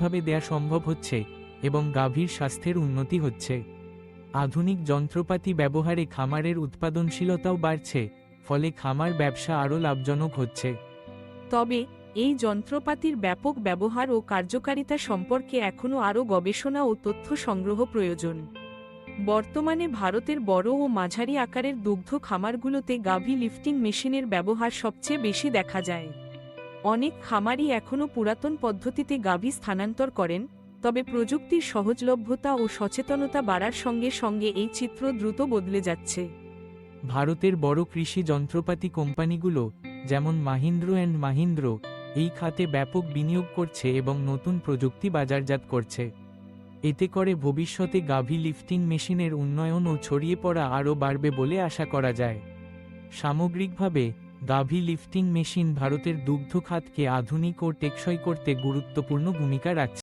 ভাবে দেয়া সম্ভব হচ্ছে এবং গাভীর স্বাস্থ্যের উন্নতি হচ্ছে। আধুনিক যন্ত্রপাতি ব্যবহারে খামারের উৎপাদনশীলতাও বাড়ছে, ফলে খামার ব্যবসা আরও লাভজনক হচ্ছে। তবে এই যন্ত্রপাতির ব্যাপক ব্যবহার ও কার্যকারিতা সম্পর্কে এখনও আরও গবেষণা ও তথ্য সংগ্রহ প্রয়োজন। বর্তমানে ভারতের বড় ও মাঝারি আকারের দুগ্ধ খামারগুলোতে গাভী লিফটিং মেশিনের ব্যবহার সবচেয়ে বেশি দেখা যায়। অনেক খামারই এখনও পুরাতন পদ্ধতিতে গাভী স্থানান্তর করেন, তবে প্রযুক্তির সহজলভ্যতা ও সচেতনতা বাড়ার সঙ্গে সঙ্গে এই চিত্র দ্রুত বদলে যাচ্ছে। ভারতের বড় কৃষি যন্ত্রপাতি কোম্পানিগুলো যেমন মাহিন্দ্র অ্যান্ড মাহিন্দ্র এই খাতে ব্যাপক বিনিয়োগ করছে এবং নতুন প্রযুক্তি বাজারজাত করছে। এতে করে ভবিষ্যতে গাভী লিফটিং মেশিনের উন্নয়ন ও ছড়িয়ে পড়া আরও বাড়বে বলে আশা করা যায়। সামগ্রিকভাবে গাভী লিফটিং মেশিন ভারতের দুগ্ধ খাতকে আধুনিক ও টেকসই করতে গুরুত্বপূর্ণ ভূমিকা রাখছে।